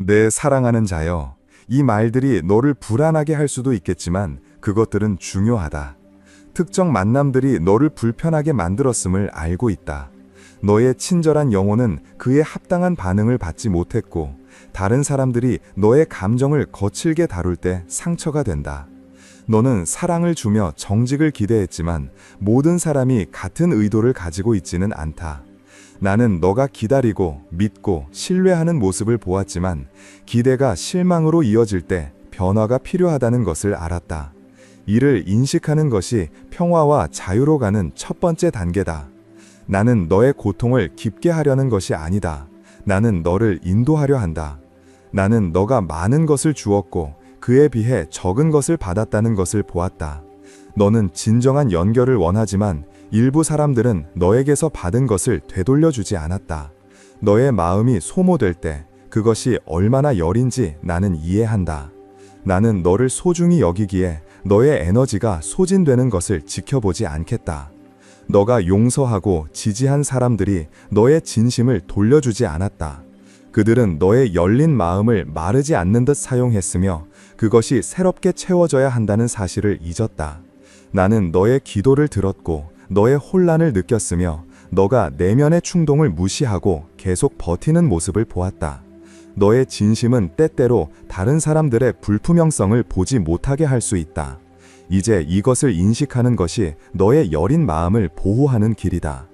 내 사랑하는 자여, 이 말들이 너를 불안하게 할 수도 있겠지만 그것들은 중요하다. 특정 만남들이 너를 불편하게 만들었음을 알고 있다. 너의 친절한 영혼은 그에 합당한 반응을 받지 못했고, 다른 사람들이 너의 감정을 거칠게 다룰 때 상처가 된다. 너는 사랑을 주며 정직을 기대했지만 모든 사람이 같은 의도를 가지고 있지는 않다. 나는 너가 기다리고 믿고 신뢰하는 모습을 보았지만 기대가 실망으로 이어질 때 변화가 필요하다는 것을 알았다. 이를 인식하는 것이 평화와 자유로 가는 첫 번째 단계다. 나는 너의 고통을 깊게 하려는 것이 아니다. 나는 너를 인도하려 한다. 나는 너가 많은 것을 주었고 그에 비해 적은 것을 받았다는 것을 보았다. 너는 진정한 연결을 원하지만 일부 사람들은 너에게서 받은 것을 되돌려주지 않았다. 너의 마음이 소모될 때 그것이 얼마나 여린지 나는 이해한다. 나는 너를 소중히 여기기에 너의 에너지가 소진되는 것을 지켜보지 않겠다. 너가 용서하고 지지한 사람들이 너의 진심을 돌려주지 않았다. 그들은 너의 열린 마음을 마르지 않는 듯 사용했으며 그것이 새롭게 채워져야 한다는 사실을 잊었다. 나는 너의 기도를 들었고 너의 혼란을 느꼈으며 너가 내면의 충동을 무시하고 계속 버티는 모습을 보았다. 너의 진심은 때때로 다른 사람들의 불투명성을 보지 못하게 할 수 있다. 이제 이것을 인식하는 것이 너의 여린 마음을 보호하는 길이다.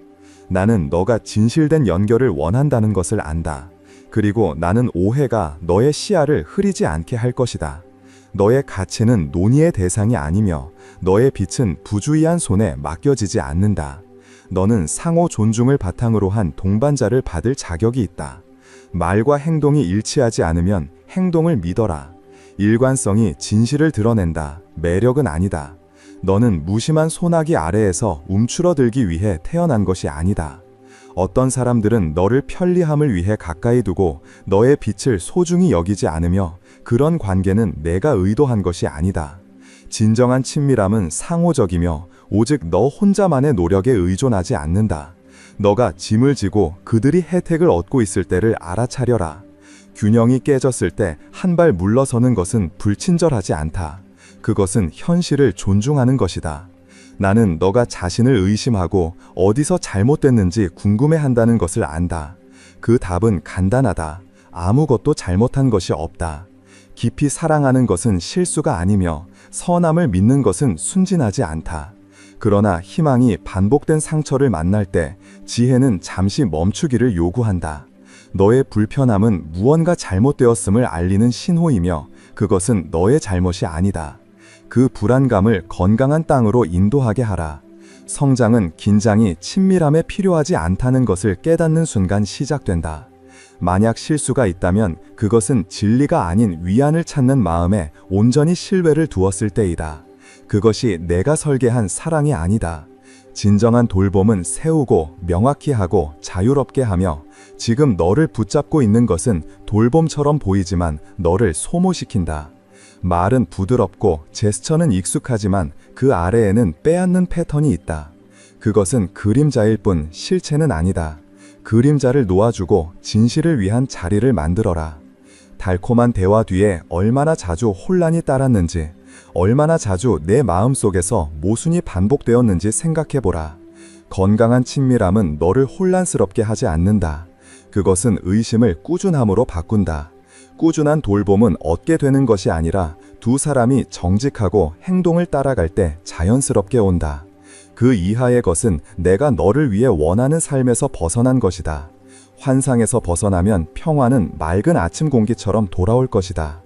나는 너가 진실된 연결을 원한다는 것을 안다. 그리고 나는 오해가 너의 시야를 흐리지 않게 할 것이다. 너의 가치는 논의의 대상이 아니며 너의 빛은 부주의한 손에 맡겨지지 않는다. 너는 상호 존중을 바탕으로 한 동반자를 받을 자격이 있다. 말과 행동이 일치하지 않으면 행동을 믿어라. 일관성이 진실을 드러낸다. 매력은 아니다. 너는 무심한 소나기 아래에서 움츠러들기 위해 태어난 것이 아니다. 어떤 사람들은 너를 편리함을 위해 가까이 두고 너의 빛을 소중히 여기지 않으며 그런 관계는 내가 의도한 것이 아니다. 진정한 친밀함은 상호적이며 오직 너 혼자만의 노력에 의존하지 않는다. 너가 짐을 지고 그들이 혜택을 얻고 있을 때를 알아차려라. 균형이 깨졌을 때 한 발 물러서는 것은 불친절하지 않다. 그것은 현실을 존중하는 것이다. 나는 너가 자신을 의심하고 어디서 잘못됐는지 궁금해한다는 것을 안다. 그 답은 간단하다. 아무것도 잘못한 것이 없다. 깊이 사랑하는 것은 실수가 아니며 선함을 믿는 것은 순진하지 않다. 그러나 희망이 반복된 상처를 만날 때 지혜는 잠시 멈추기를 요구한다. 너의 불편함은 무언가 잘못되었음을 알리는 신호이며 그것은 너의 잘못이 아니다. 그 불안감을 건강한 땅으로 인도하게 하라. 성장은 긴장이 친밀함에 필요하지 않다는 것을 깨닫는 순간 시작된다. 만약 실수가 있다면 그것은 진리가 아닌 위안을 찾는 마음에 온전히 신뢰를 두었을 때이다. 그것이 내가 설계한 사랑이 아니다. 진정한 돌봄은 세우고 명확히 하고 자유롭게 하며 지금 너를 붙잡고 있는 것은 돌봄처럼 보이지만 너를 소모시킨다. 말은 부드럽고 제스처는 익숙하지만 그 아래에는 빼앗는 패턴이 있다. 그것은 그림자일 뿐 실체는 아니다. 그림자를 놓아주고 진실을 위한 자리를 만들어라. 달콤한 대화 뒤에 얼마나 자주 혼란이 따랐는지, 얼마나 자주 내 마음속에서 모순이 반복되었는지 생각해보라. 건강한 친밀함은 너를 혼란스럽게 하지 않는다. 그것은 의심을 꾸준함으로 바꾼다. 꾸준한 돌봄은 얻게 되는 것이 아니라 두 사람이 정직하고 행동을 따라갈 때 자연스럽게 온다. 그 이하의 것은 내가 너를 위해 원하는 삶에서 벗어난 것이다. 환상에서 벗어나면 평화는 맑은 아침 공기처럼 돌아올 것이다.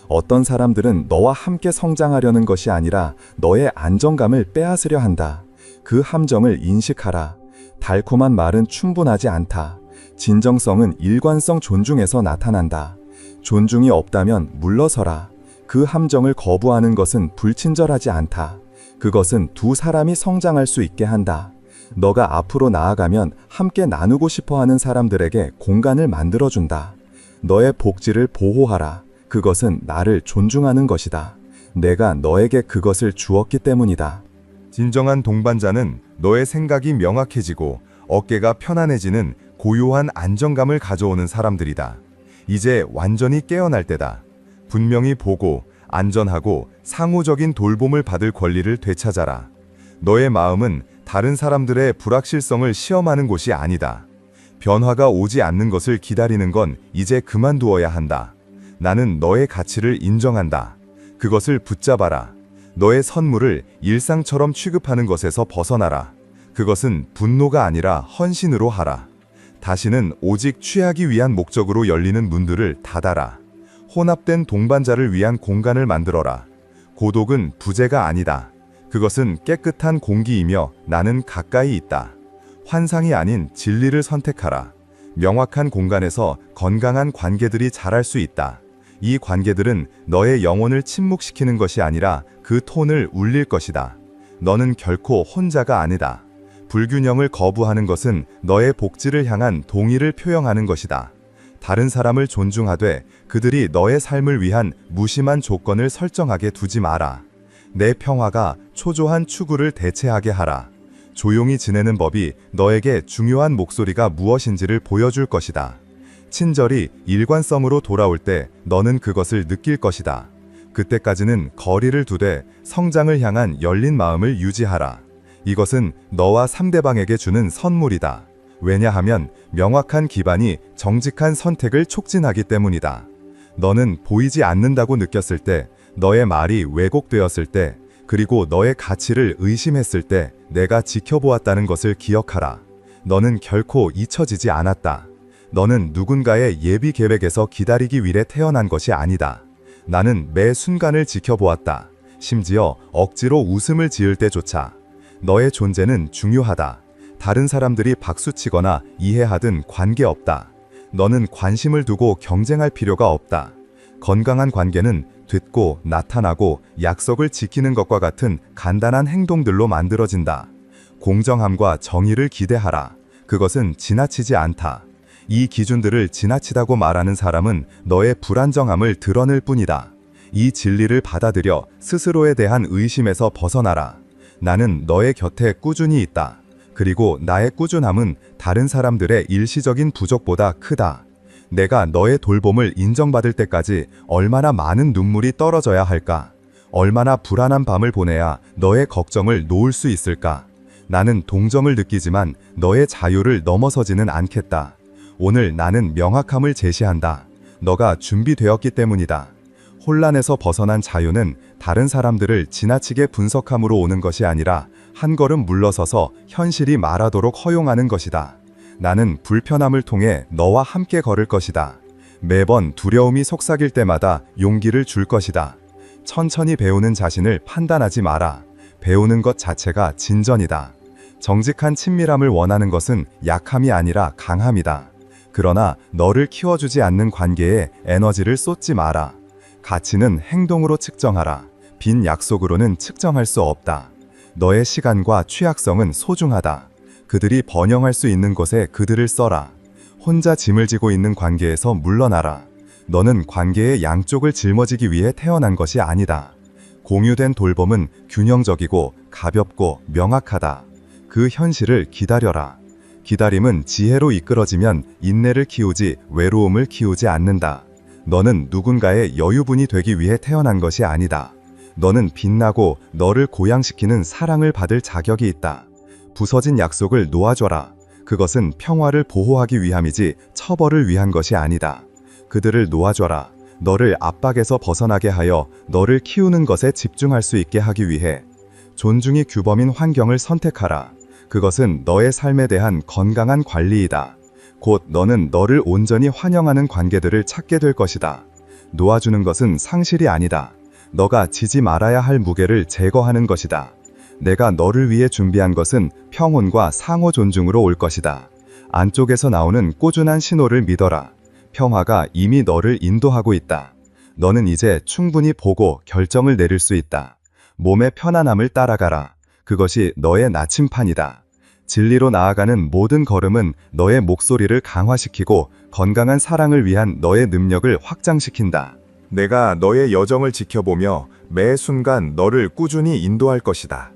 어떤 사람들은 너와 함께 성장하려는 것이 아니라 너의 안정감을 빼앗으려 한다. 그 함정을 인식하라. 달콤한 말은 충분하지 않다. 진정성은 일관성 존중에서 나타난다. 존중이 없다면 물러서라. 그 함정을 거부하는 것은 불친절하지 않다. 그것은 두 사람이 성장할 수 있게 한다. 너가 앞으로 나아가면 함께 나누고 싶어하는 사람들에게 공간을 만들어준다. 너의 복지를 보호하라. 그것은 나를 존중하는 것이다. 내가 너에게 그것을 주었기 때문이다. 진정한 동반자는 너의 생각이 명확해지고 어깨가 편안해지는 고요한 안정감을 가져오는 사람들이다. 이제 완전히 깨어날 때다. 분명히 보고 안전하고 상호적인 돌봄을 받을 권리를 되찾아라. 너의 마음은 다른 사람들의 불확실성을 시험하는 곳이 아니다. 변화가 오지 않는 것을 기다리는 건 이제 그만두어야 한다. 나는 너의 가치를 인정한다. 그것을 붙잡아라. 너의 선물을 일상처럼 취급하는 것에서 벗어나라. 그것은 분노가 아니라 헌신으로 하라. 다시는 오직 취하기 위한 목적으로 열리는 문들을 닫아라. 혼합된 동반자를 위한 공간을 만들어라. 고독은 부재가 아니다. 그것은 깨끗한 공기이며 나는 가까이 있다. 환상이 아닌 진리를 선택하라. 명확한 공간에서 건강한 관계들이 자랄 수 있다. 이 관계들은 너의 영혼을 침묵시키는 것이 아니라 그 톤을 울릴 것이다. 너는 결코 혼자가 아니다. 불균형을 거부하는 것은 너의 복지를 향한 동의를 표현하는 것이다. 다른 사람을 존중하되 그들이 너의 삶을 위한 무심한 조건을 설정하게 두지 마라. 내 평화가 초조한 추구를 대체하게 하라. 조용히 지내는 법이 너에게 중요한 목소리가 무엇인지를 보여줄 것이다. 친절이 일관성으로 돌아올 때 너는 그것을 느낄 것이다. 그때까지는 거리를 두되 성장을 향한 열린 마음을 유지하라. 이것은 너와 상대방에게 주는 선물이다. 왜냐하면 명확한 기반이 정직한 선택을 촉진하기 때문이다. 너는 보이지 않는다고 느꼈을 때, 너의 말이 왜곡되었을 때, 그리고 너의 가치를 의심했을 때 내가 지켜보았다는 것을 기억하라. 너는 결코 잊혀지지 않았다. 너는 누군가의 예비 계획에서 기다리기 위해 태어난 것이 아니다. 나는 매 순간을 지켜보았다. 심지어 억지로 웃음을 지을 때조차. 너의 존재는 중요하다. 다른 사람들이 박수치거나 이해하든 관계없다. 너는 관심을 두고 경쟁할 필요가 없다. 건강한 관계는 듣고 나타나고 약속을 지키는 것과 같은 간단한 행동들로 만들어진다. 공정함과 정의를 기대하라. 그것은 지나치지 않다. 이 기준들을 지나치다고 말하는 사람은 너의 불안정함을 드러낼 뿐이다. 이 진리를 받아들여 스스로에 대한 의심에서 벗어나라. 나는 너의 곁에 꾸준히 있다. 그리고 나의 꾸준함은 다른 사람들의 일시적인 부족보다 크다. 내가 너의 돌봄을 인정받을 때까지 얼마나 많은 눈물이 떨어져야 할까? 얼마나 불안한 밤을 보내야 너의 걱정을 놓을 수 있을까? 나는 동정을 느끼지만 너의 자유를 넘어서지는 않겠다. 오늘 나는 명확함을 제시한다. 너가 준비되었기 때문이다. 혼란에서 벗어난 자유는 다른 사람들을 지나치게 분석함으로 오는 것이 아니라 한 걸음 물러서서 현실이 말하도록 허용하는 것이다. 나는 불편함을 통해 너와 함께 걸을 것이다. 매번 두려움이 속삭일 때마다 용기를 줄 것이다. 천천히 배우는 자신을 판단하지 마라. 배우는 것 자체가 진전이다. 정직한 친밀함을 원하는 것은 약함이 아니라 강함이다. 그러나 너를 키워주지 않는 관계에 에너지를 쏟지 마라. 가치는 행동으로 측정하라. 빈 약속으로는 측정할 수 없다. 너의 시간과 취약성은 소중하다. 그들이 번영할 수 있는 곳에 그들을 써라. 혼자 짐을 지고 있는 관계에서 물러나라. 너는 관계의 양쪽을 짊어지기 위해 태어난 것이 아니다. 공유된 돌봄은 균형적이고 가볍고 명확하다. 그 현실을 기다려라. 기다림은 지혜로 이끌어지면 인내를 키우지 외로움을 키우지 않는다. 너는 누군가의 여유분이 되기 위해 태어난 것이 아니다. 너는 빛나고 너를 고양시키는 사랑을 받을 자격이 있다. 부서진 약속을 놓아줘라. 그것은 평화를 보호하기 위함이지 처벌을 위한 것이 아니다. 그들을 놓아줘라. 너를 압박에서 벗어나게 하여 너를 키우는 것에 집중할 수 있게 하기 위해. 존중이 규범인 환경을 선택하라. 그것은 너의 삶에 대한 건강한 관리이다. 곧 너는 너를 온전히 환영하는 관계들을 찾게 될 것이다. 놓아주는 것은 상실이 아니다. 너가 지지 말아야 할 무게를 제거하는 것이다. 내가 너를 위해 준비한 것은 평온과 상호 존중으로 올 것이다. 안쪽에서 나오는 꾸준한 신호를 믿어라. 평화가 이미 너를 인도하고 있다. 너는 이제 충분히 보고 결정을 내릴 수 있다. 몸의 편안함을 따라가라. 그것이 너의 나침판이다. 진리로 나아가는 모든 걸음은 너의 목소리를 강화시키고 건강한 사랑을 위한 너의 능력을 확장시킨다. 내가 너의 여정을 지켜보며 매 순간 너를 꾸준히 인도할 것이다.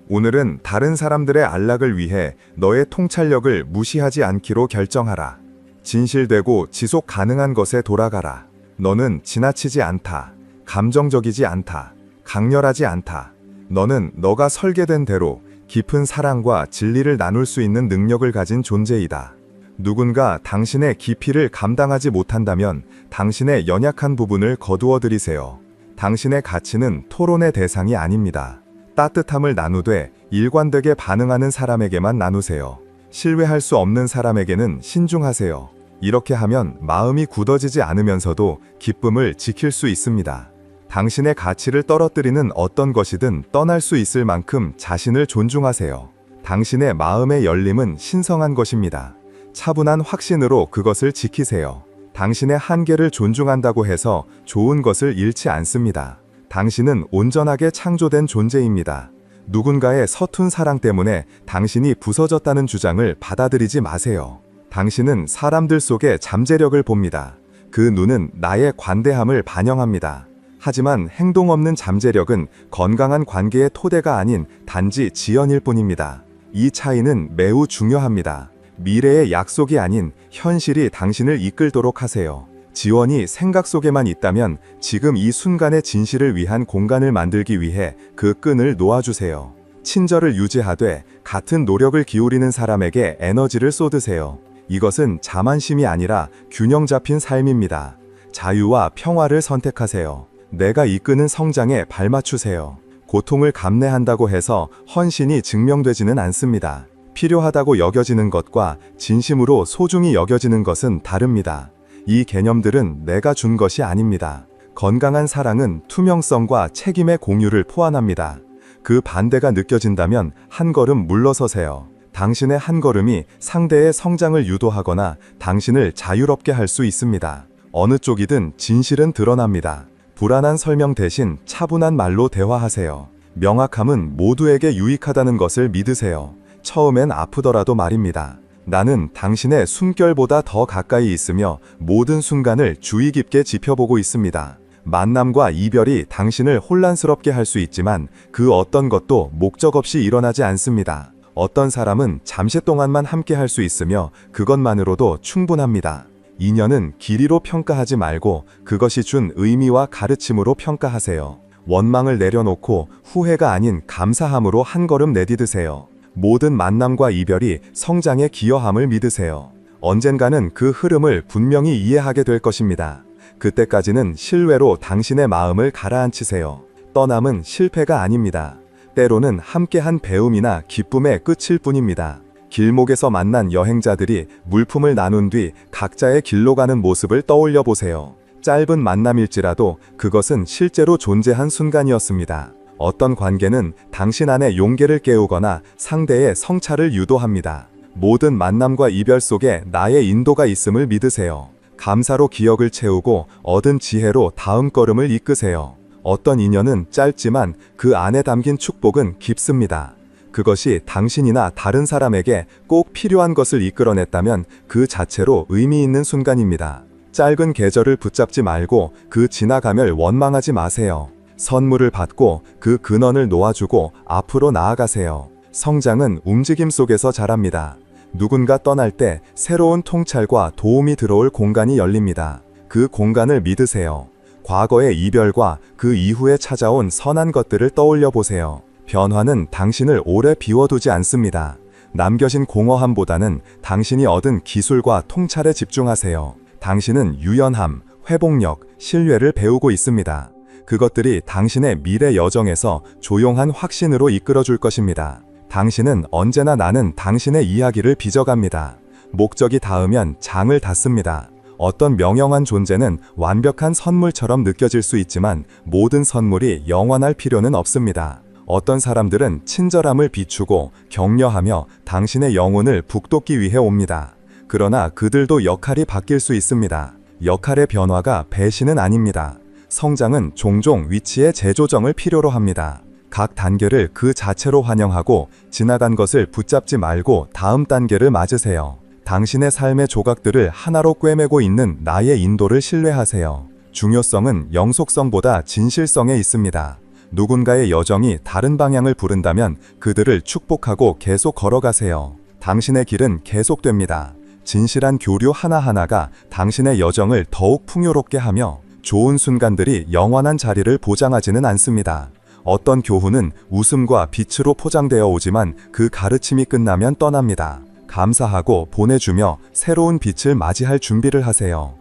오늘은 다른 사람들의 안락을 위해 너의 통찰력을 무시하지 않기로 결정하라. 진실되고 지속 가능한 것에 돌아가라. 너는 지나치지 않다. 감정적이지 않다. 강렬하지 않다. 너는 너가 설계된 대로 깊은 사랑과 진리를 나눌 수 있는 능력을 가진 존재이다. 누군가 당신의 깊이를 감당하지 못한다면 당신의 연약한 부분을 거두어 드리세요. 당신의 가치는 토론의 대상이 아닙니다. 따뜻함을 나누되 일관되게 반응하는 사람에게만 나누세요. 신뢰할 수 없는 사람에게는 신중하세요. 이렇게 하면 마음이 굳어지지 않으면서도 기쁨을 지킬 수 있습니다. 당신의 가치를 떨어뜨리는 어떤 것이든 떠날 수 있을 만큼 자신을 존중하세요. 당신의 마음의 열림은 신성한 것입니다. 차분한 확신으로 그것을 지키세요. 당신의 한계를 존중한다고 해서 좋은 것을 잃지 않습니다. 당신은 온전하게 창조된 존재입니다. 누군가의 서툰 사랑 때문에 당신이 부서졌다는 주장을 받아들이지 마세요. 당신은 사람들 속에 잠재력을 봅니다. 그 눈은 나의 관대함을 반영합니다. 하지만 행동 없는 잠재력은 건강한 관계의 토대가 아닌 단지 지연일 뿐입니다. 이 차이는 매우 중요합니다. 미래의 약속이 아닌 현실이 당신을 이끌도록 하세요. 지원이 생각 속에만 있다면 지금 이 순간의 진실을 위한 공간을 만들기 위해 그 끈을 놓아주세요. 친절을 유지하되 같은 노력을 기울이는 사람에게 에너지를 쏟으세요. 이것은 자만심이 아니라 균형 잡힌 삶입니다. 자유와 평화를 선택하세요. 내가 이끄는 성장에 발맞추세요. 고통을 감내한다고 해서 헌신이 증명되지는 않습니다. 필요하다고 여겨지는 것과 진심으로 소중히 여겨지는 것은 다릅니다. 이 개념들은 내가 준 것이 아닙니다. 건강한 사랑은 투명성과 책임의 공유를 포함합니다. 그 반대가 느껴진다면 한 걸음 물러서세요. 당신의 한 걸음이 상대의 성장을 유도하거나 당신을 자유롭게 할 수 있습니다. 어느 쪽이든 진실은 드러납니다. 불안한 설명 대신 차분한 말로 대화하세요. 명확함은 모두에게 유익하다는 것을 믿으세요. 처음엔 아프더라도 말입니다. 나는 당신의 숨결보다 더 가까이 있으며 모든 순간을 주의 깊게 지켜보고 있습니다. 만남과 이별이 당신을 혼란스럽게 할 수 있지만 그 어떤 것도 목적 없이 일어나지 않습니다. 어떤 사람은 잠시 동안만 함께 할 수 있으며 그것만으로도 충분합니다. 인연은 길이로 평가하지 말고 그것이 준 의미와 가르침으로 평가하세요. 원망을 내려놓고 후회가 아닌 감사함으로 한 걸음 내디드세요. 모든 만남과 이별이 성장에 기여함을 믿으세요. 언젠가는 그 흐름을 분명히 이해하게 될 것입니다. 그때까지는 신뢰로 당신의 마음을 가라앉히세요. 떠남은 실패가 아닙니다. 때로는 함께한 배움이나 기쁨의 끝일 뿐입니다. 길목에서 만난 여행자들이 물품을 나눈 뒤 각자의 길로 가는 모습을 떠올려 보세요. 짧은 만남일지라도 그것은 실제로 존재한 순간이었습니다. 어떤 관계는 당신 안에 용기를 깨우거나 상대의 성찰을 유도합니다. 모든 만남과 이별 속에 나의 인도가 있음을 믿으세요. 감사로 기억을 채우고 얻은 지혜로 다음 걸음을 이끄세요. 어떤 인연은 짧지만 그 안에 담긴 축복은 깊습니다. 그것이 당신이나 다른 사람에게 꼭 필요한 것을 이끌어냈다면 그 자체로 의미 있는 순간입니다. 짧은 계절을 붙잡지 말고 그 지나감을 원망하지 마세요. 선물을 받고 그 근원을 놓아주고 앞으로 나아가세요. 성장은 움직임 속에서 자랍니다. 누군가 떠날 때 새로운 통찰과 도움이 들어올 공간이 열립니다. 그 공간을 믿으세요. 과거의 이별과 그 이후에 찾아온 선한 것들을 떠올려 보세요. 변화는 당신을 오래 비워두지 않습니다. 남겨진 공허함보다는 당신이 얻은 기술과 통찰에 집중하세요. 당신은 유연함, 회복력, 신뢰를 배우고 있습니다. 그것들이 당신의 미래 여정에서 조용한 확신으로 이끌어줄 것입니다. 당신은 언제나 나는 당신의 이야기를 빚어갑니다. 목적이 닿으면 장을 닫습니다. 어떤 명령한 존재는 완벽한 선물처럼 느껴질 수 있지만 모든 선물이 영원할 필요는 없습니다. 어떤 사람들은 친절함을 비추고 격려하며 당신의 영혼을 북돋기 위해 옵니다. 그러나 그들도 역할이 바뀔 수 있습니다. 역할의 변화가 배신은 아닙니다. 성장은 종종 위치의 재조정을 필요로 합니다. 각 단계를 그 자체로 환영하고 지나간 것을 붙잡지 말고 다음 단계를 맞으세요. 당신의 삶의 조각들을 하나로 꿰매고 있는 나의 인도를 신뢰하세요. 중요성은 영속성보다 진실성에 있습니다. 누군가의 여정이 다른 방향을 부른다면 그들을 축복하고 계속 걸어가세요. 당신의 길은 계속됩니다. 진실한 교류 하나하나가 당신의 여정을 더욱 풍요롭게 하며 좋은 순간들이 영원한 자리를 보장하지는 않습니다. 어떤 교훈은 웃음과 빛으로 포장되어 오지만 그 가르침이 끝나면 떠납니다. 감사하고 보내주며 새로운 빛을 맞이할 준비를 하세요.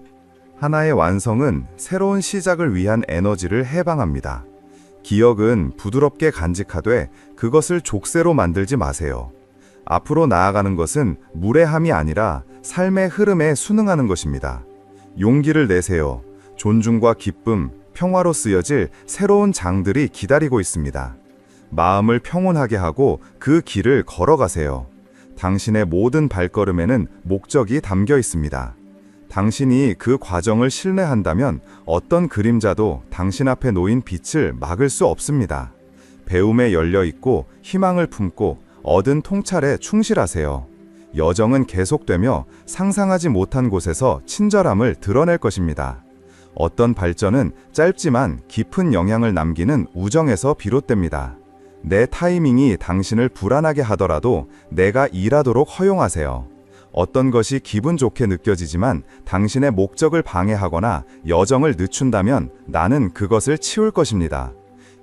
하나의 완성은 새로운 시작을 위한 에너지를 해방합니다. 기억은 부드럽게 간직하되 그것을 족쇄로 만들지 마세요. 앞으로 나아가는 것은 무례함이 아니라 삶의 흐름에 순응하는 것입니다. 용기를 내세요. 존중과 기쁨, 평화로 쓰여질 새로운 장들이 기다리고 있습니다. 마음을 평온하게 하고 그 길을 걸어가세요. 당신의 모든 발걸음에는 목적이 담겨 있습니다. 당신이 그 과정을 신뢰한다면 어떤 그림자도 당신 앞에 놓인 빛을 막을 수 없습니다. 배움에 열려 있고 희망을 품고 얻은 통찰에 충실하세요. 여정은 계속되며 상상하지 못한 곳에서 친절함을 드러낼 것입니다. 어떤 발전은 짧지만 깊은 영향을 남기는 우정에서 비롯됩니다. 내 타이밍이 당신을 불안하게 하더라도 내가 일하도록 허용하세요. 어떤 것이 기분 좋게 느껴지지만 당신의 목적을 방해하거나 여정을 늦춘다면 나는 그것을 치울 것입니다.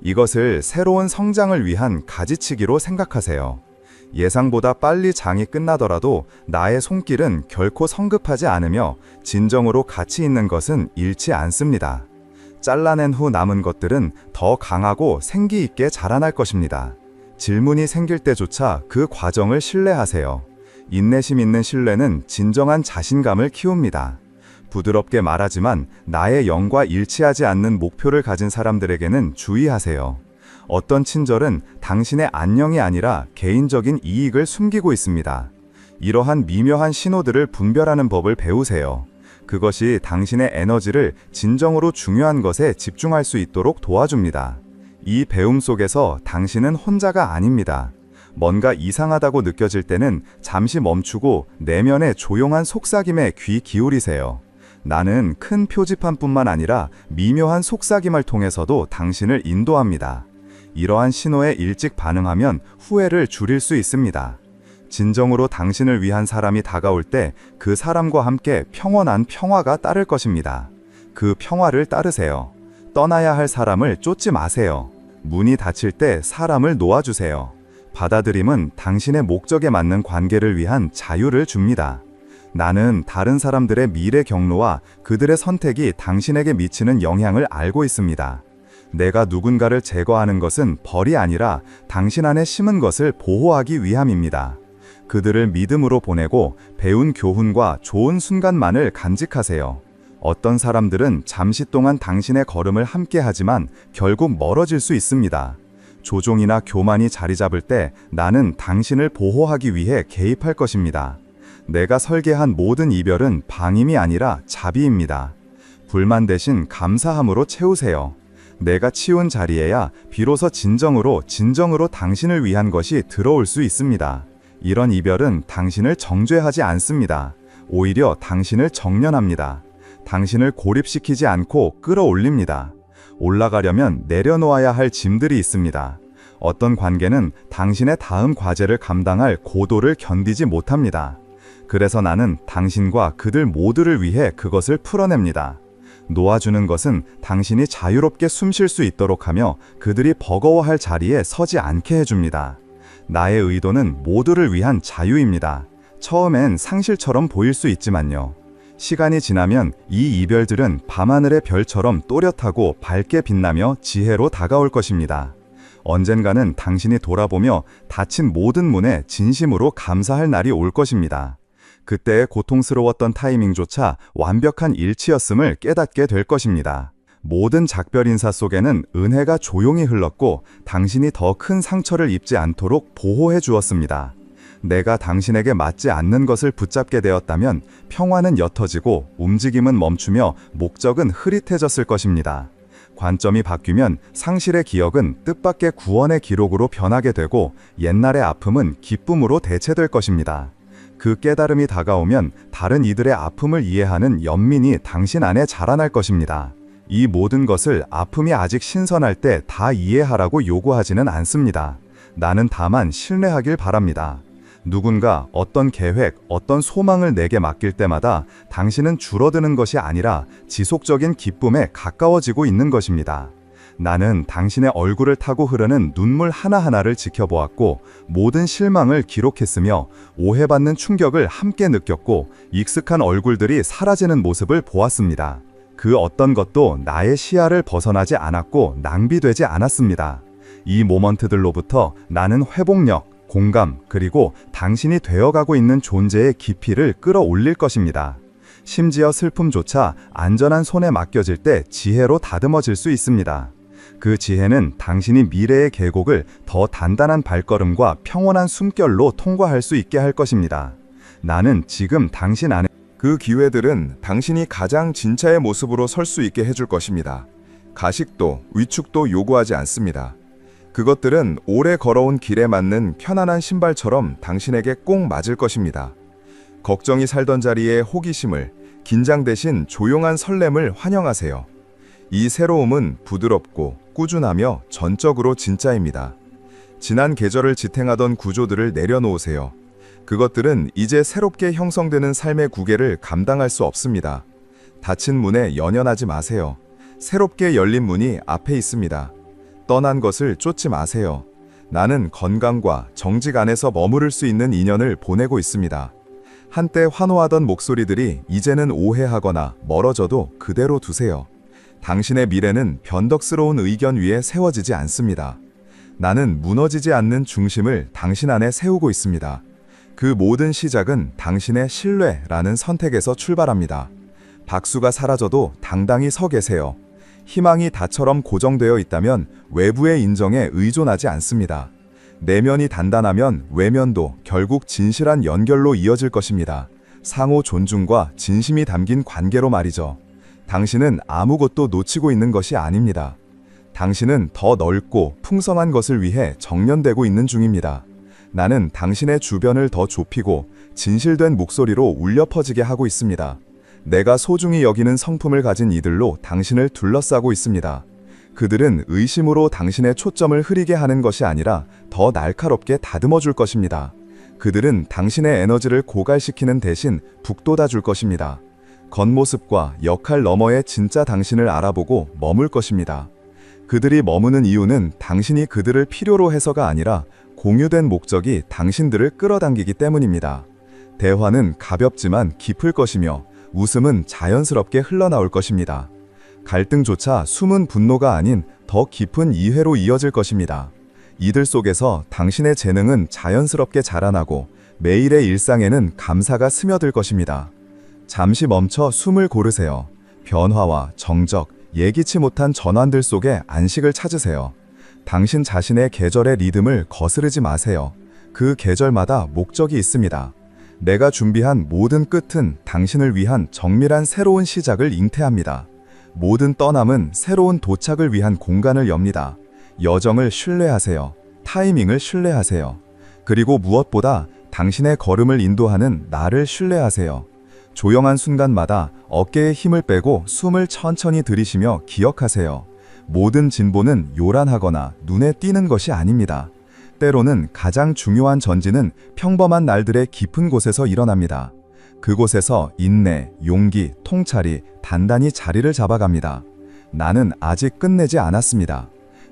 이것을 새로운 성장을 위한 가지치기로 생각하세요. 예상보다 빨리 장이 끝나더라도 나의 손길은 결코 성급하지 않으며 진정으로 가치 있는 것은 잃지 않습니다. 잘라낸 후 남은 것들은 더 강하고 생기 있게 자라날 것입니다. 질문이 생길 때조차 그 과정을 신뢰하세요. 인내심 있는 신뢰는 진정한 자신감을 키웁니다. 부드럽게 말하지만 나의 영과 일치하지 않는 목표를 가진 사람들에게는 주의하세요. 어떤 친절은 당신의 안녕이 아니라 개인적인 이익을 숨기고 있습니다. 이러한 미묘한 신호들을 분별하는 법을 배우세요. 그것이 당신의 에너지를 진정으로 중요한 것에 집중할 수 있도록 도와줍니다. 이 배움 속에서 당신은 혼자가 아닙니다. 뭔가 이상하다고 느껴질 때는 잠시 멈추고 내면의 조용한 속삭임에 귀 기울이세요. 나는 큰 표지판뿐만 아니라 미묘한 속삭임을 통해서도 당신을 인도합니다. 이러한 신호에 일찍 반응하면 후회를 줄일 수 있습니다. 진정으로 당신을 위한 사람이 다가올 때 그 사람과 함께 평온한 평화가 따를 것입니다. 그 평화를 따르세요. 떠나야 할 사람을 쫓지 마세요. 문이 닫힐 때 사람을 놓아주세요. 받아들임은 당신의 목적에 맞는 관계를 위한 자유를 줍니다. 나는 다른 사람들의 미래 경로와 그들의 선택이 당신에게 미치는 영향을 알고 있습니다. 내가 누군가를 제거하는 것은 벌이 아니라 당신 안에 심은 것을 보호하기 위함입니다. 그들을 믿음으로 보내고 배운 교훈과 좋은 순간만을 간직하세요. 어떤 사람들은 잠시 동안 당신의 걸음을 함께 하지만 결국 멀어질 수 있습니다. 조종이나 교만이 자리 잡을 때 나는 당신을 보호하기 위해 개입할 것입니다. 내가 설계한 모든 이별은 방임이 아니라 자비입니다. 불만 대신 감사함으로 채우세요. 내가 치운 자리에야 비로소 진정으로 당신을 위한 것이 들어올 수 있습니다. 이런 이별은 당신을 정죄하지 않습니다. 오히려 당신을 정련합니다. 당신을 고립시키지 않고 끌어올립니다. 올라가려면 내려놓아야 할 짐들이 있습니다. 어떤 관계는 당신의 다음 과제를 감당할 고도를 견디지 못합니다. 그래서 나는 당신과 그들 모두를 위해 그것을 풀어냅니다. 놓아주는 것은 당신이 자유롭게 숨 쉴 수 있도록 하며 그들이 버거워할 자리에 서지 않게 해줍니다. 나의 의도는 모두를 위한 자유입니다. 처음엔 상실처럼 보일 수 있지만요. 시간이 지나면 이 이별들은 밤하늘의 별처럼 또렷하고 밝게 빛나며 지혜로 다가올 것입니다. 언젠가는 당신이 돌아보며 닫힌 모든 문에 진심으로 감사할 날이 올 것입니다. 그때의 고통스러웠던 타이밍조차 완벽한 일치였음을 깨닫게 될 것입니다. 모든 작별 인사 속에는 은혜가 조용히 흘렀고 당신이 더 큰 상처를 입지 않도록 보호해 주었습니다. 내가 당신에게 맞지 않는 것을 붙잡게 되었다면 평화는 옅어지고 움직임은 멈추며 목적은 흐릿해졌을 것입니다. 관점이 바뀌면 상실의 기억은 뜻밖의 구원의 기록으로 변하게 되고 옛날의 아픔은 기쁨으로 대체될 것입니다. 그 깨달음이 다가오면 다른 이들의 아픔을 이해하는 연민이 당신 안에 자라날 것입니다. 이 모든 것을 아픔이 아직 신선할 때 다 이해하라고 요구하지는 않습니다. 나는 다만 신뢰하길 바랍니다. 누군가 어떤 계획, 어떤 소망을 내게 맡길 때마다 당신은 줄어드는 것이 아니라 지속적인 기쁨에 가까워지고 있는 것입니다. 나는 당신의 얼굴을 타고 흐르는 눈물 하나하나를 지켜보았고 모든 실망을 기록했으며 오해받는 충격을 함께 느꼈고 익숙한 얼굴들이 사라지는 모습을 보았습니다. 그 어떤 것도 나의 시야를 벗어나지 않았고 낭비되지 않았습니다. 이 모먼트들로부터 나는 회복력, 공감, 그리고 당신이 되어가고 있는 존재의 깊이를 끌어올릴 것입니다. 심지어 슬픔조차 안전한 손에 맡겨질 때 지혜로 다듬어질 수 있습니다. 그 지혜는 당신이 미래의 계곡을 더 단단한 발걸음과 평온한 숨결로 통과할 수 있게 할 것입니다. 나는 지금 당신 안에 그 기회들은 당신이 가장 진짜의 모습으로 설 수 있게 해줄 것입니다. 가식도, 위축도 요구하지 않습니다. 그것들은 오래 걸어온 길에 맞는 편안한 신발처럼 당신에게 꼭 맞을 것입니다. 걱정이 살던 자리에 호기심을, 긴장 대신 조용한 설렘을 환영하세요. 이 새로움은 부드럽고 꾸준하며 전적으로 진짜입니다. 지난 계절을 지탱하던 구조들을 내려놓으세요. 그것들은 이제 새롭게 형성되는 삶의 구계를 감당할 수 없습니다. 닫힌 문에 연연하지 마세요. 새롭게 열린 문이 앞에 있습니다. 떠난 것을 쫓지 마세요. 나는 건강과 정직 안에서 머무를 수 있는 인연을 보내고 있습니다. 한때 환호하던 목소리들이 이제는 오해하거나 멀어져도 그대로 두세요. 당신의 미래는 변덕스러운 의견 위에 세워지지 않습니다. 나는 무너지지 않는 중심을 당신 안에 세우고 있습니다. 그 모든 시작은 당신의 신뢰라는 선택에서 출발합니다. 박수가 사라져도 당당히 서 계세요. 희망이 다처럼 고정되어 있다면 외부의 인정에 의존하지 않습니다. 내면이 단단하면 외면도 결국 진실한 연결로 이어질 것입니다. 상호 존중과 진심이 담긴 관계로 말이죠. 당신은 아무것도 놓치고 있는 것이 아닙니다. 당신은 더 넓고 풍성한 것을 위해 정련되고 있는 중입니다. 나는 당신의 주변을 더 좁히고 진실된 목소리로 울려 퍼지게 하고 있습니다. 내가 소중히 여기는 성품을 가진 이들로 당신을 둘러싸고 있습니다. 그들은 의심으로 당신의 초점을 흐리게 하는 것이 아니라 더 날카롭게 다듬어 줄 것입니다. 그들은 당신의 에너지를 고갈시키는 대신 북돋아 줄 것입니다. 겉모습과 역할 너머의 진짜 당신을 알아보고 머물 것입니다. 그들이 머무는 이유는 당신이 그들을 필요로 해서가 아니라 공유된 목적이 당신들을 끌어당기기 때문입니다. 대화는 가볍지만 깊을 것이며 웃음은 자연스럽게 흘러나올 것입니다. 갈등조차 숨은 분노가 아닌 더 깊은 이해로 이어질 것입니다. 이들 속에서 당신의 재능은 자연스럽게 자라나고 매일의 일상에는 감사가 스며들 것입니다. 잠시 멈춰 숨을 고르세요. 변화와 정적, 예기치 못한 전환들 속에 안식을 찾으세요. 당신 자신의 계절의 리듬을 거스르지 마세요. 그 계절마다 목적이 있습니다. 내가 준비한 모든 끝은 당신을 위한 정밀한 새로운 시작을 잉태합니다. 모든 떠남은 새로운 도착을 위한 공간을 엽니다. 여정을 신뢰하세요. 타이밍을 신뢰하세요. 그리고 무엇보다 당신의 걸음을 인도하는 나를 신뢰하세요. 조용한 순간마다 어깨에 힘을 빼고 숨을 천천히 들이쉬며 기억하세요. 모든 진보는 요란하거나 눈에 띄는 것이 아닙니다. 때로는 가장 중요한 전진은 평범한 날들의 깊은 곳에서 일어납니다. 그곳에서 인내, 용기, 통찰이 단단히 자리를 잡아갑니다. 나는 아직 끝내지 않았습니다.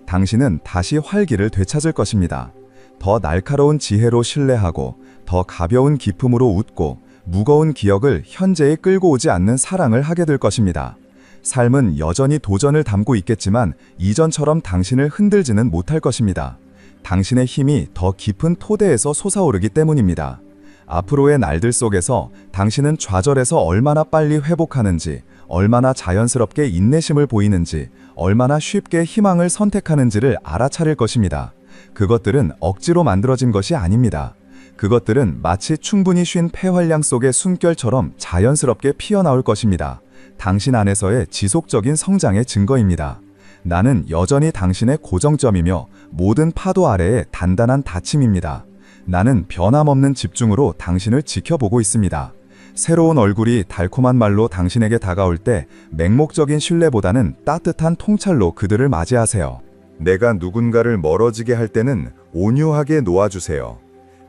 당신은 다시 활기를 되찾을 것입니다. 더 날카로운 지혜로 신뢰하고 더 가벼운 기품으로 웃고 무거운 기억을 현재에 끌고 오지 않는 사랑을 하게 될 것입니다. 삶은 여전히 도전을 담고 있겠지만 이전처럼 당신을 흔들지는 못할 것입니다. 당신의 힘이 더 깊은 토대에서 솟아오르기 때문입니다. 앞으로의 날들 속에서 당신은 좌절에서 얼마나 빨리 회복하는지, 얼마나 자연스럽게 인내심을 보이는지, 얼마나 쉽게 희망을 선택하는지를 알아차릴 것입니다. 그것들은 억지로 만들어진 것이 아닙니다. 그것들은 마치 충분히 쉰 폐활량 속의 숨결처럼 자연스럽게 피어나올 것입니다. 당신 안에서의 지속적인 성장의 증거입니다. 나는 여전히 당신의 고정점이며 모든 파도 아래의 단단한 닫힘입니다. 나는 변함없는 집중으로 당신을 지켜보고 있습니다. 새로운 얼굴이 달콤한 말로 당신에게 다가올 때 맹목적인 신뢰보다는 따뜻한 통찰로 그들을 맞이하세요. 내가 누군가를 멀어지게 할 때는 온유하게 놓아주세요.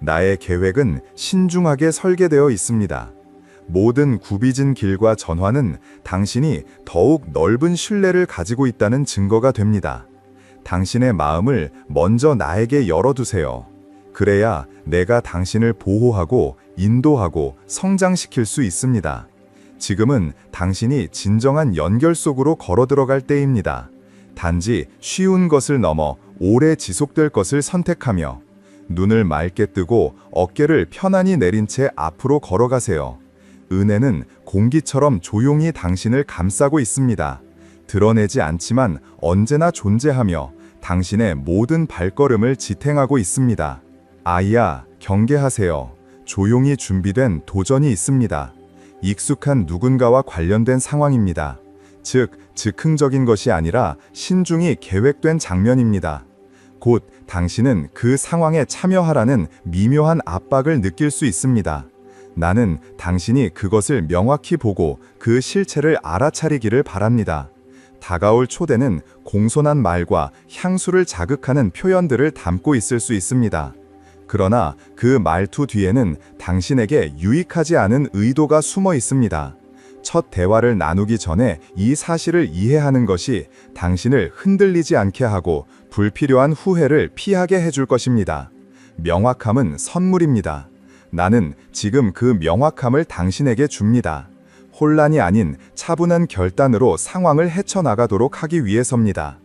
나의 계획은 신중하게 설계되어 있습니다. 모든 굽이진 길과 전환은 당신이 더욱 넓은 신뢰를 가지고 있다는 증거가 됩니다. 당신의 마음을 먼저 나에게 열어두세요. 그래야 내가 당신을 보호하고 인도하고 성장시킬 수 있습니다. 지금은 당신이 진정한 연결 속으로 걸어 들어갈 때입니다. 단지 쉬운 것을 넘어 오래 지속될 것을 선택하며 눈을 맑게 뜨고 어깨를 편안히 내린 채 앞으로 걸어가세요. 은혜는 공기처럼 조용히 당신을 감싸고 있습니다. 드러내지 않지만 언제나 존재하며 당신의 모든 발걸음을 지탱하고 있습니다. 아이야, 경계하세요. 조용히 준비된 도전이 있습니다. 익숙한 누군가와 관련된 상황입니다. 즉, 즉흥적인 것이 아니라 신중히 계획된 장면입니다. 곧 당신은 그 상황에 참여하라는 미묘한 압박을 느낄 수 있습니다. 나는 당신이 그것을 명확히 보고 그 실체를 알아차리기를 바랍니다. 다가올 초대는 공손한 말과 향수를 자극하는 표현들을 담고 있을 수 있습니다. 그러나 그 말투 뒤에는 당신에게 유익하지 않은 의도가 숨어 있습니다. 첫 대화를 나누기 전에 이 사실을 이해하는 것이 당신을 흔들리지 않게 하고 불필요한 후회를 피하게 해줄 것입니다. 명확함은 선물입니다. 나는 지금 그 명확함을 당신에게 줍니다. 혼란이 아닌 차분한 결단으로 상황을 헤쳐나가도록 하기 위해서입니다.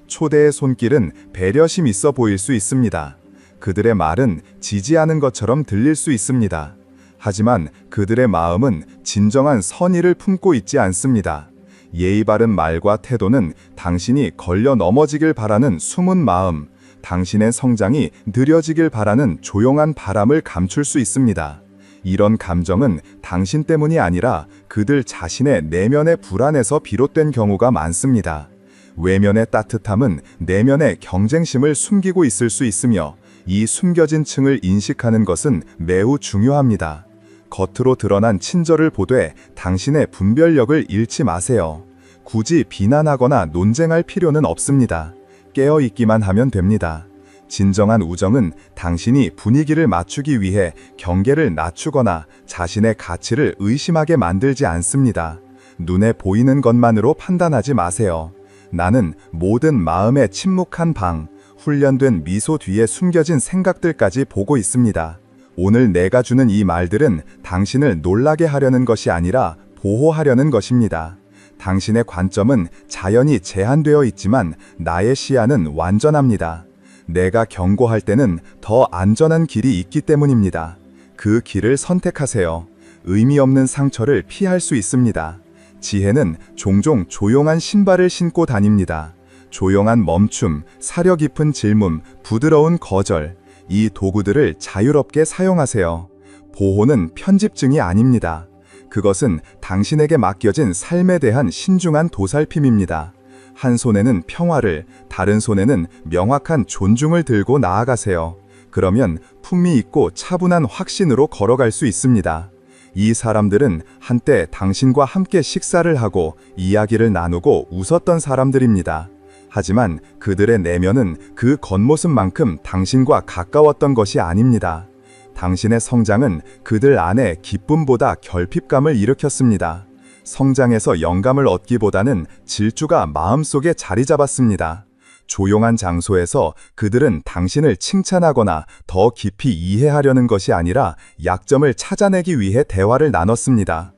초대의 손길은 배려심 있어 보일 수 있습니다. 그들의 말은 지지하는 것처럼 들릴 수 있습니다. 하지만 그들의 마음은 진정한 선의를 품고 있지 않습니다. 예의 바른 말과 태도는 당신이 걸려 넘어지길 바라는 숨은 마음, 당신의 성장이 느려지길 바라는 조용한 바람을 감출 수 있습니다. 이런 감정은 당신 때문이 아니라 그들 자신의 내면의 불안에서 비롯된 경우가 많습니다. 외면의 따뜻함은 내면의 경쟁심을 숨기고 있을 수 있으며 이 숨겨진 층을 인식하는 것은 매우 중요합니다. 겉으로 드러난 친절을 보되 당신의 분별력을 잃지 마세요. 굳이 비난하거나 논쟁할 필요는 없습니다. 깨어있기만 하면 됩니다. 진정한 우정은 당신이 분위기를 맞추기 위해 경계를 낮추거나 자신의 가치를 의심하게 만들지 않습니다. 눈에 보이는 것만으로 판단하지 마세요. 나는 모든 마음에 침묵한 방, 훈련된 미소 뒤에 숨겨진 생각들까지 보고 있습니다. 오늘 내가 주는 이 말들은 당신을 놀라게 하려는 것이 아니라 보호하려는 것입니다. 당신의 관점은 자연히 제한되어 있지만 나의 시야는 완전합니다. 내가 경고할 때는 더 안전한 길이 있기 때문입니다. 그 길을 선택하세요. 의미 없는 상처를 피할 수 있습니다. 지혜는 종종 조용한 신발을 신고 다닙니다. 조용한 멈춤, 사려 깊은 질문, 부드러운 거절, 이 도구들을 자유롭게 사용하세요. 보호는 편집증이 아닙니다. 그것은 당신에게 맡겨진 삶에 대한 신중한 도살핌입니다. 한 손에는 평화를, 다른 손에는 명확한 존중을 들고 나아가세요. 그러면 품위 있고 차분한 확신으로 걸어갈 수 있습니다. 이 사람들은 한때 당신과 함께 식사를 하고 이야기를 나누고 웃었던 사람들입니다. 하지만 그들의 내면은 그 겉모습만큼 당신과 가까웠던 것이 아닙니다. 당신의 성장은 그들 안에 기쁨보다 결핍감을 일으켰습니다. 성장에서 영감을 얻기보다는 질주가 마음속에 자리 잡았습니다. 조용한 장소에서 그들은 당신을 칭찬하거나 더 깊이 이해하려는 것이 아니라 약점을 찾아내기 위해 대화를 나눴습니다.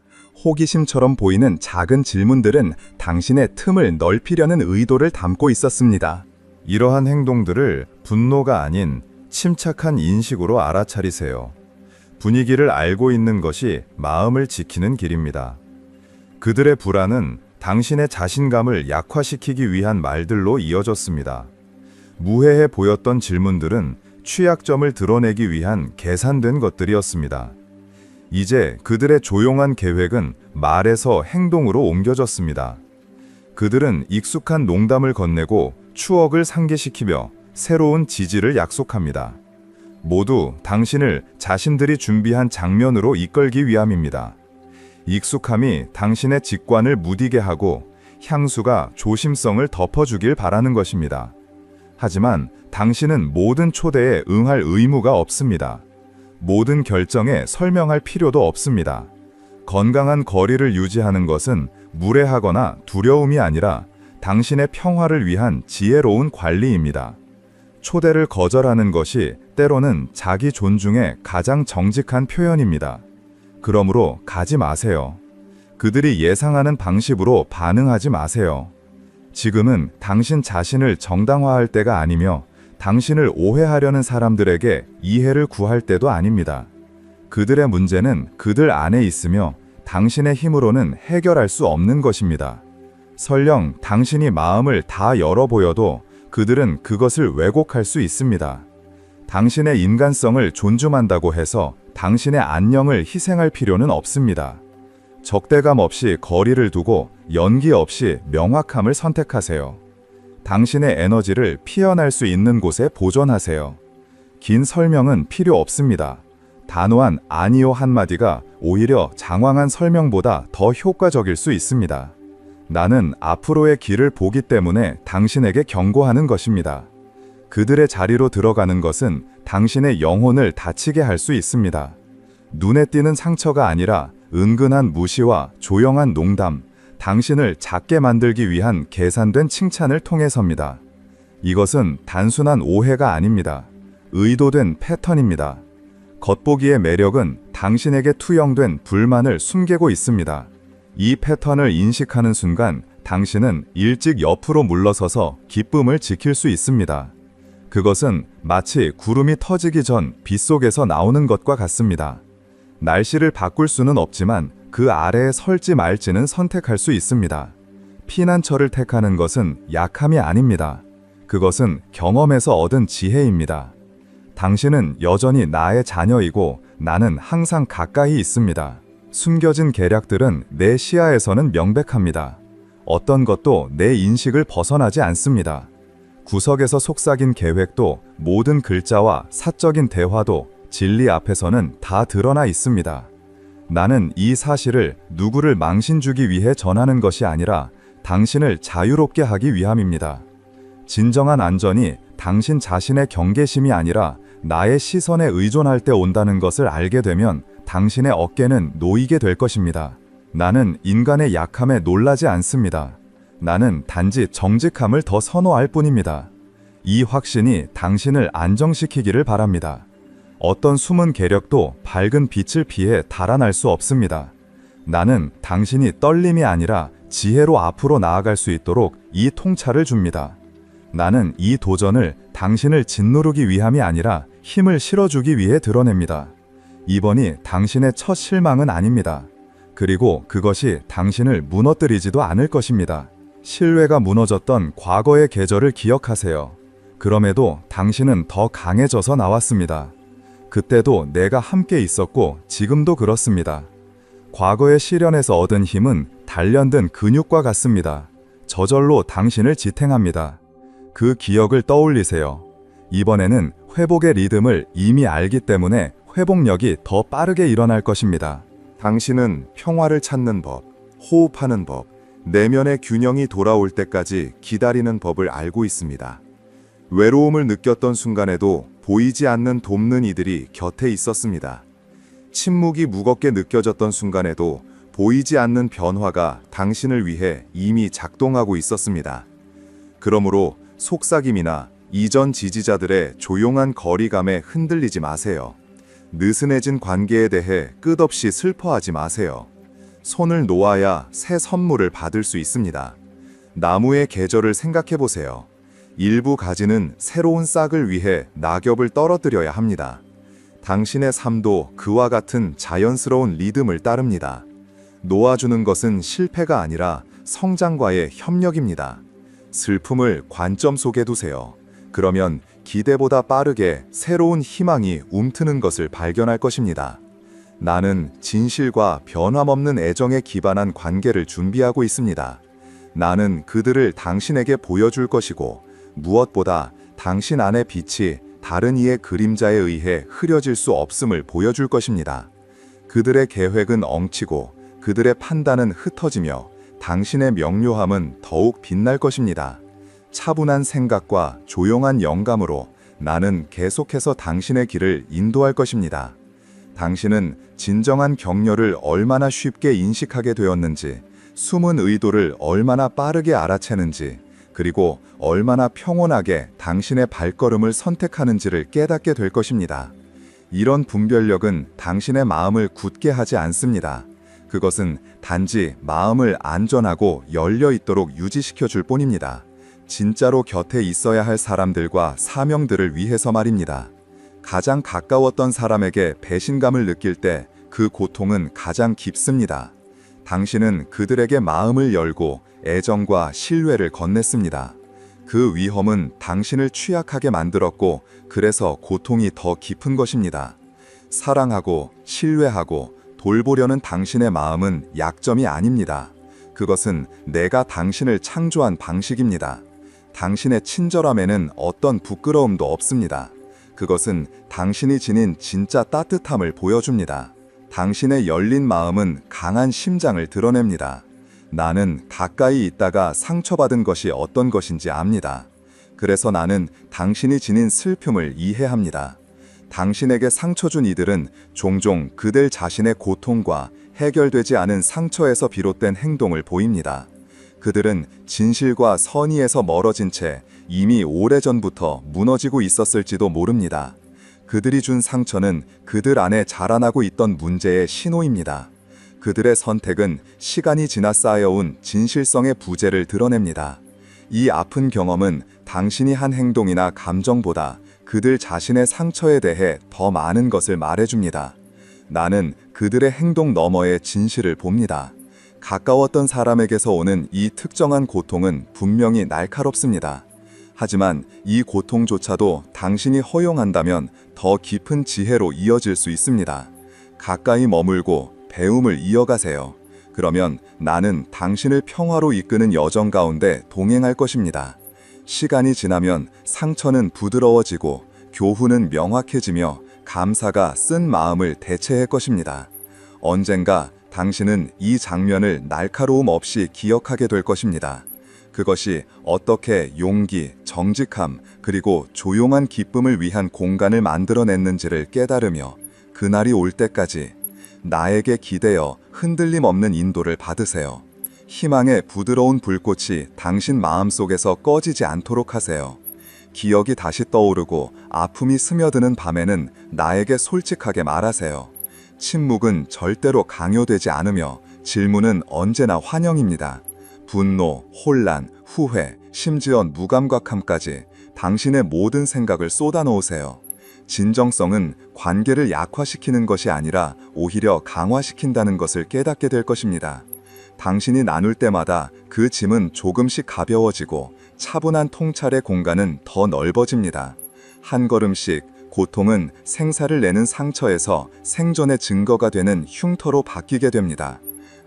호기심처럼 보이는 작은 질문들은 당신의 틈을 넓히려는 의도를 담고 있었습니다. 이러한 행동들을 분노가 아닌 침착한 인식으로 알아차리세요. 분위기를 알고 있는 것이 마음을 지키는 길입니다. 그들의 불안은 당신의 자신감을 약화시키기 위한 말들로 이어졌습니다. 무해해 보였던 질문들은 취약점을 드러내기 위한 계산된 것들이었습니다. 이제 그들의 조용한 계획은 말에서 행동으로 옮겨졌습니다. 그들은 익숙한 농담을 건네고 추억을 상기시키며 새로운 지지를 약속합니다. 모두 당신을 자신들이 준비한 장면으로 이끌기 위함입니다. 익숙함이 당신의 직관을 무디게 하고 향수가 조심성을 덮어주길 바라는 것입니다. 하지만 당신은 모든 초대에 응할 의무가 없습니다. 모든 결정에 설명할 필요도 없습니다. 건강한 거리를 유지하는 것은 무례하거나 두려움이 아니라 당신의 평화를 위한 지혜로운 관리입니다. 초대를 거절하는 것이 때로는 자기 존중의 가장 정직한 표현입니다. 그러므로 가지 마세요. 그들이 예상하는 방식으로 반응하지 마세요. 지금은 당신 자신을 정당화할 때가 아니며 당신을 오해하려는 사람들에게 이해를 구할 때도 아닙니다. 그들의 문제는 그들 안에 있으며 당신의 힘으로는 해결할 수 없는 것입니다. 설령 당신이 마음을 다 열어 보여도 그들은 그것을 왜곡할 수 있습니다. 당신의 인간성을 존중한다고 해서 당신의 안녕을 희생할 필요는 없습니다. 적대감 없이 거리를 두고 연기 없이 명확함을 선택하세요. 당신의 에너지를 피어날 수 있는 곳에 보존하세요. 긴 설명은 필요 없습니다. 단호한 아니요 한마디가 오히려 장황한 설명보다 더 효과적일 수 있습니다. 나는 앞으로의 길을 보기 때문에 당신에게 경고하는 것입니다. 그들의 자리로 들어가는 것은 당신의 영혼을 다치게 할 수 있습니다. 눈에 띄는 상처가 아니라 은근한 무시와 조용한 농담, 당신을 작게 만들기 위한 계산된 칭찬을 통해서입니다. 이것은 단순한 오해가 아닙니다. 의도된 패턴입니다. 겉보기의 매력은 당신에게 투영된 불만을 숨기고 있습니다. 이 패턴을 인식하는 순간 당신은 일찍 옆으로 물러서서 기쁨을 지킬 수 있습니다. 그것은 마치 구름이 터지기 전 빗속에서 나오는 것과 같습니다. 날씨를 바꿀 수는 없지만 그 아래에 설지 말지는 선택할 수 있습니다. 피난처를 택하는 것은 약함이 아닙니다. 그것은 경험에서 얻은 지혜입니다. 당신은 여전히 나의 자녀이고 나는 항상 가까이 있습니다. 숨겨진 계략들은 내 시야에서는 명백합니다. 어떤 것도 내 인식을 벗어나지 않습니다. 구석에서 속삭인 계획도 모든 글자와 사적인 대화도 진리 앞에서는 다 드러나 있습니다. 나는 이 사실을 누구를 망신 주기 위해 전하는 것이 아니라 당신을 자유롭게 하기 위함입니다. 진정한 안전이 당신 자신의 경계심이 아니라 나의 시선에 의존할 때 온다는 것을 알게 되면 당신의 어깨는 놓이게 될 것입니다. 나는 인간의 약함에 놀라지 않습니다. 나는 단지 정직함을 더 선호할 뿐입니다. 이 확신이 당신을 안정시키기를 바랍니다. 어떤 숨은 계력도 밝은 빛을 피해 달아날 수 없습니다. 나는 당신이 떨림이 아니라 지혜로 앞으로 나아갈 수 있도록 이 통찰을 줍니다. 나는 이 도전을 당신을 짓누르기 위함이 아니라 힘을 실어주기 위해 드러냅니다. 이번이 당신의 첫 실망은 아닙니다. 그리고 그것이 당신을 무너뜨리지도 않을 것입니다. 신뢰가 무너졌던 과거의 계절을 기억하세요. 그럼에도 당신은 더 강해져서 나왔습니다. 그때도 내가 함께 있었고 지금도 그렇습니다. 과거의 시련에서 얻은 힘은 단련된 근육과 같습니다. 저절로 당신을 지탱합니다. 그 기억을 떠올리세요. 이번에는 회복의 리듬을 이미 알기 때문에 회복력이 더 빠르게 일어날 것입니다. 당신은 평화를 찾는 법, 호흡하는 법, 내면의 균형이 돌아올 때까지 기다리는 법을 알고 있습니다. 외로움을 느꼈던 순간에도 보이지 않는 돕는 이들이 곁에 있었습니다. 침묵이 무겁게 느껴졌던 순간에도 보이지 않는 변화가 당신을 위해 이미 작동하고 있었습니다. 그러므로 속삭임이나 이전 지지자들의 조용한 거리감에 흔들리지 마세요. 느슨해진 관계에 대해 끝없이 슬퍼하지 마세요. 손을 놓아야 새 선물을 받을 수 있습니다. 나무의 계절을 생각해 보세요. 일부 가지는 새로운 싹을 위해 낙엽을 떨어뜨려야 합니다. 당신의 삶도 그와 같은 자연스러운 리듬을 따릅니다. 놓아주는 것은 실패가 아니라 성장과의 협력입니다. 슬픔을 관점 속에 두세요. 그러면 기대보다 빠르게 새로운 희망이 움트는 것을 발견할 것입니다. 나는 진실과 변함없는 애정에 기반한 관계를 준비하고 있습니다. 나는 그들을 당신에게 보여줄 것이고 무엇보다 당신 안의 빛이 다른 이의 그림자에 의해 흐려질 수 없음을 보여줄 것입니다. 그들의 계획은 엉치고 그들의 판단은 흩어지며 당신의 명료함은 더욱 빛날 것입니다. 차분한 생각과 조용한 영감으로 나는 계속해서 당신의 길을 인도할 것입니다. 당신은 진정한 격려를 얼마나 쉽게 인식하게 되었는지, 숨은 의도를 얼마나 빠르게 알아채는지, 그리고 얼마나 평온하게 당신의 발걸음을 선택하는지를 깨닫게 될 것입니다. 이런 분별력은 당신의 마음을 굳게 하지 않습니다. 그것은 단지 마음을 안전하고 열려 있도록 유지시켜 줄 뿐입니다. 진짜로 곁에 있어야 할 사람들과 사명들을 위해서 말입니다. 가장 가까웠던 사람에게 배신감을 느낄 때 그 고통은 가장 깊습니다. 당신은 그들에게 마음을 열고 애정과 신뢰를 건넸습니다. 그 위험은 당신을 취약하게 만들었고, 그래서 고통이 더 깊은 것입니다. 사랑하고 신뢰하고 돌보려는 당신의 마음은 약점이 아닙니다. 그것은 내가 당신을 창조한 방식입니다. 당신의 친절함에는 어떤 부끄러움도 없습니다. 그것은 당신이 지닌 진짜 따뜻함을 보여줍니다. 당신의 열린 마음은 강한 심장을 드러냅니다. 나는 가까이 있다가 상처받은 것이 어떤 것인지 압니다. 그래서 나는 당신이 지닌 슬픔을 이해합니다. 당신에게 상처 준 이들은 종종 그들 자신의 고통과 해결되지 않은 상처에서 비롯된 행동을 보입니다. 그들은 진실과 선의에서 멀어진 채 이미 오래전부터 무너지고 있었을지도 모릅니다. 그들이 준 상처는 그들 안에 자라나고 있던 문제의 신호입니다. 그들의 선택은 시간이 지나 쌓여온 진실성의 부재를 드러냅니다. 이 아픈 경험은 당신이 한 행동이나 감정보다 그들 자신의 상처에 대해 더 많은 것을 말해줍니다. 나는 그들의 행동 너머의 진실을 봅니다. 가까웠던 사람에게서 오는 이 특정한 고통은 분명히 날카롭습니다. 하지만 이 고통조차도 당신이 허용한다면 더 깊은 지혜로 이어질 수 있습니다. 가까이 머물고 배움을 이어가세요. 그러면 나는 당신을 평화로 이끄는 여정 가운데 동행할 것입니다. 시간이 지나면 상처는 부드러워지고 교훈은 명확해지며 감사가 쓴 마음을 대체할 것입니다. 언젠가 당신은 이 장면을 날카로움 없이 기억하게 될 것입니다. 그것이 어떻게 용기, 정직함, 그리고 조용한 기쁨을 위한 공간을 만들어냈는지를 깨달으며 그날이 올 때까지 나에게 기대어 흔들림 없는 인도를 받으세요. 희망의 부드러운 불꽃이 당신 마음속에서 꺼지지 않도록 하세요. 기억이 다시 떠오르고 아픔이 스며드는 밤에는 나에게 솔직하게 말하세요. 침묵은 절대로 강요되지 않으며 질문은 언제나 환영입니다. 분노, 혼란, 후회, 심지어 무감각함까지 당신의 모든 생각을 쏟아놓으세요. 진정성은 관계를 약화시키는 것이 아니라 오히려 강화시킨다는 것을 깨닫게 될 것입니다. 당신이 나눌 때마다 그 짐은 조금씩 가벼워지고 차분한 통찰의 공간은 더 넓어집니다. 한 걸음씩 고통은 생사를 내는 상처에서 생존의 증거가 되는 흉터로 바뀌게 됩니다.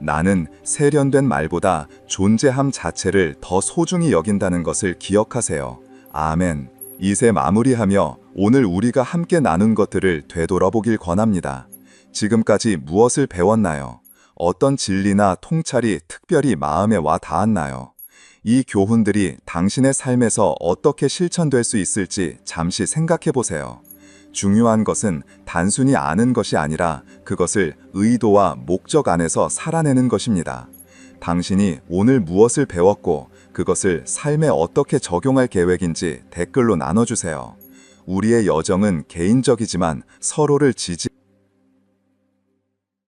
나는 세련된 말보다 존재함 자체를 더 소중히 여긴다는 것을 기억하세요. 아멘. 이제 마무리하며 오늘 우리가 함께 나눈 것들을 되돌아보길 권합니다. 지금까지 무엇을 배웠나요? 어떤 진리나 통찰이 특별히 마음에 와 닿았나요? 이 교훈들이 당신의 삶에서 어떻게 실천될 수 있을지 잠시 생각해 보세요. 중요한 것은 단순히 아는 것이 아니라 그것을 의도와 목적 안에서 살아내는 것입니다. 당신이 오늘 무엇을 배웠고 그것을 삶에 어떻게 적용할 계획인지 댓글로 나눠주세요. 우리의 여정은 개인적이지만 서로를 지지